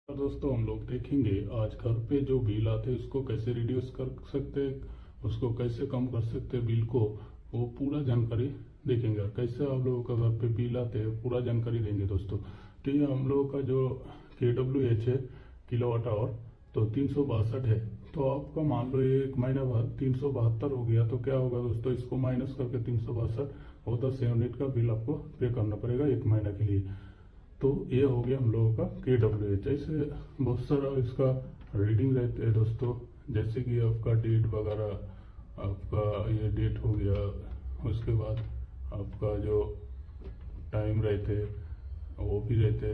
तो दोस्तों हम लोग देखेंगे आज घर पे जो बिल आते हैं उसको कैसे रिड्यूस कर सकते हैं, उसको कैसे कम कर सकते हैं बिल को, वो पूरा जानकारी देखेंगे। और कैसे आप लोगों का घर पे बिल आते हैं पूरा जानकारी देंगे दोस्तों। तो ये हम लोगों का जो KWH है किलोवाट आवर, तो 362 है। तो आपका मान लो ये एक महीना बाद 372 हो गया, तो क्या होगा दोस्तों, इसको माइनस करके 362 और 10 यूनिट का बिल आपको पे करना पड़ेगा एक महीना के लिए। तो ये हो गया हम लोगों का KWH। ऐसे बहुत सारा इसका रीडिंग रहते हैं दोस्तों, जैसे कि आपका डेट वगैरह, आपका ये डेट हो गया, उसके बाद आपका जो टाइम रहते वो भी रहते,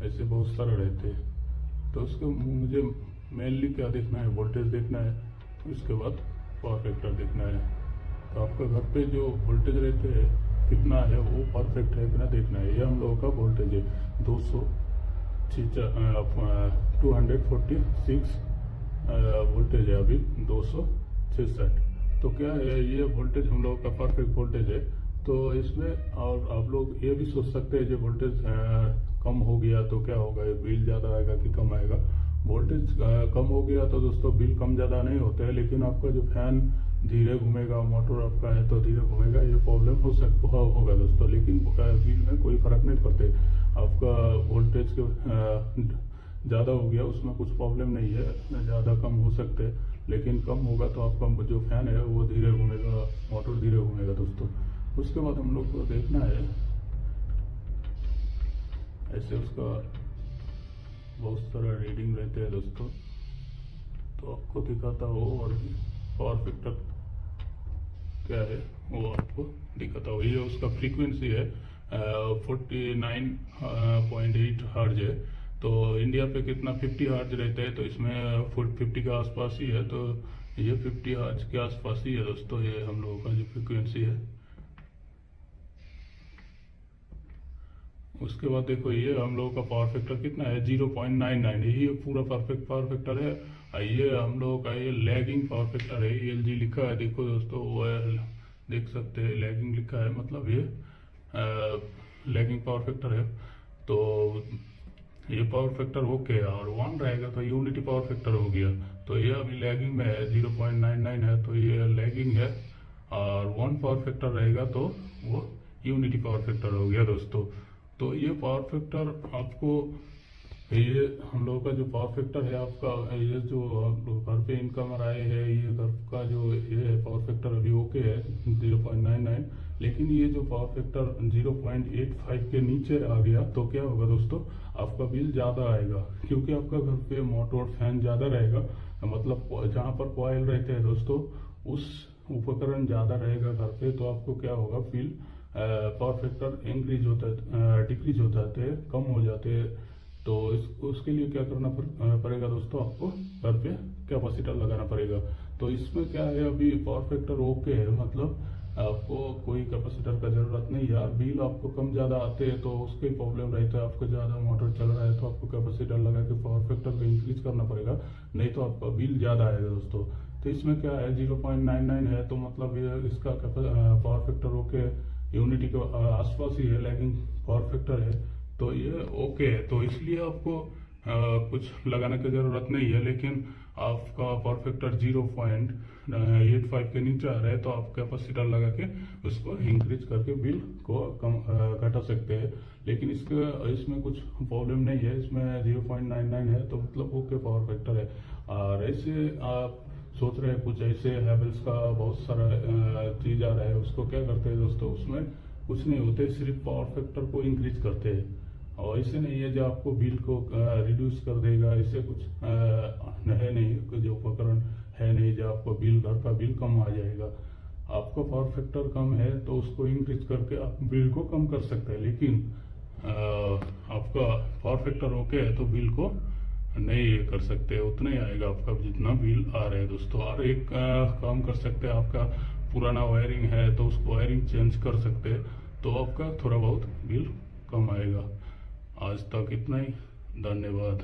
ऐसे बहुत सारा रहते। तो उसको मुझे मेनली क्या देखना है, वोल्टेज देखना है, उसके बाद पावर फैक्टर देखना है। तो आपका घर पे जो वोल्टेज रहते हैं कितना है, वो परफेक्ट है कितना देखना है। ये हम लोगों का वोल्टेज है 246 वोल्टेज है अभी 266। तो क्या है, ये वोल्टेज हम लोगों का परफेक्ट वोल्टेज है। तो इसमें और आप लोग ये भी सोच सकते हैं जो वोल्टेज कम हो गया तो क्या होगा, बिल ज़्यादा आएगा कि कम आएगा। वोल्टेज कम हो गया तो दोस्तों बिल कम ज़्यादा नहीं होता है, लेकिन आपका जो फैन धीरे घूमेगा, मोटर आपका है तो धीरे घूमेगा, ये प्रॉब्लम होगा दोस्तों। लेकिन बिल में कोई फर्क नहीं पड़ते। आपका वोल्टेज ज़्यादा हो गया उसमें कुछ प्रॉब्लम नहीं है, ज़्यादा कम हो सकते, लेकिन कम होगा तो आपका जो फैन है वो धीरे घूमेगा, मोटर धीरे घूमेगा दोस्तों। उसके बाद हम लोग को देखना है, ऐसे उसका बहुत सारा रीडिंग रहते हैं दोस्तों। तो आपको दिखाता हो, और पावर फैक्टर क्या है वो आपको दिखाता हो। ये उसका फ्रीक्वेंसी है 49.8 हर्ज है। तो इंडिया पे कितना 50 हर्ज रहता है, तो इसमें 50 के आसपास ही है। तो ये 50 हर्ज के आसपास ही है दोस्तों, ये हम लोगों का जो फ्रीक्वेंसी है। उसके बाद देखो ये हम लोगों का पावर फैक्टर कितना है 0.99, ये पूरा परफेक्ट पावर फैक्टर है। ये हम लोगों का ये लैगिंग पावर फैक्टर है, LG लिखा है देखो दोस्तों, वो देख सकते हैं लैगिंग लिखा है, मतलब ये लैगिंग पावर फैक्टर है। तो ये पावर फैक्टर ओके है, और 1 रहेगा तो यूनिटी पावर फैक्टर हो गया। तो ये अभी लैगिंग में है 0.99 है, तो ये लैगिंग है। और 1 पावर फैक्टर रहेगा तो वो यूनिटी पावर फैक्टर हो गया दोस्तों। तो ये पावर फैक्टर आपको, ये हम लोगों का जो पावर फैक्टर है आपका, ये जो आप लोग घर पे इनकम आए है, ये घर का जो ये है पावर फैक्टर अभी ओके है 0.99। लेकिन ये जो पावर फैक्टर 0.85 के नीचे आ गया तो क्या होगा दोस्तों, आपका बिल ज़्यादा आएगा, क्योंकि आपका घर पे मोटर फैन ज़्यादा रहेगा। मतलब जहाँ पर कॉइल रहते हैं दोस्तों, उस उपकरण ज़्यादा रहेगा घर पे, तो आपको क्या होगा, बिल पावर फैक्टर इंक्रीज होता है, डिक्रीज हो जाते हैं, कम हो जाते हैं। तो उसके लिए क्या करना पड़ेगा दोस्तों, आपको घर पे कैपेसिटर लगाना पड़ेगा। तो इसमें क्या है, अभी पावर फैक्टर ओके है, मतलब आपको कोई कैपेसिटर का जरूरत नहीं है। यार बिल आपको कम ज़्यादा आते हैं तो उसके प्रॉब्लम रहता है, आपको ज़्यादा मोटर चल रहा है तो आपको कैपेसिटर लगा के पावर फैक्टर को इंक्रीज करना पड़ेगा, नहीं तो आपका बिल ज़्यादा आएगा दोस्तों। तो इसमें क्या है 0.99 है, तो मतलब ये इसका पावर फैक्टर ओके है, यूनिटी के आसपास ही है, लैगिंग पावर फैक्टर है, तो ये ओके है। तो इसलिए आपको कुछ लगाने की जरूरत नहीं है। लेकिन आपका पावर फैक्टर 0.85 के नीचे आ रहा है, तो आप कैपेसिटर लगा के उसको इंक्रीज करके बिल को कम घटा सकते हैं। लेकिन इसमें कुछ प्रॉब्लम नहीं है, इसमें 0.99 है, तो मतलब ओके पावर फैक्टर है। और ऐसे आप सोच रहे हैं कुछ ऐसे हैवेल्स का बहुत सारा चीज आ रहा है, उसको क्या करते हैं दोस्तों, उसमें कुछ नहीं होते, सिर्फ पावर फैक्टर को इंक्रीज करते हैं। और ऐसे नहीं है जो आपको बिल को रिड्यूस कर देगा, ऐसे कुछ है नहीं, जो उपकरण है नहीं जो आपको बिल, घर का बिल कम आ जाएगा। आपका पावर फैक्टर कम है तो उसको इंक्रीज करके आप बिल को कम कर सकते हैं। लेकिन आपका पावर फैक्टर ओके है तो बिल को नहीं कर सकते, उतना ही आएगा आपका जितना बिल आ रहा है दोस्तों। और एक काम कर सकते हैं, आपका पुराना वायरिंग है तो उसको वायरिंग चेंज कर सकते हैं, तो आपका थोड़ा बहुत बिल कम आएगा। आज तक इतना ही, धन्यवाद।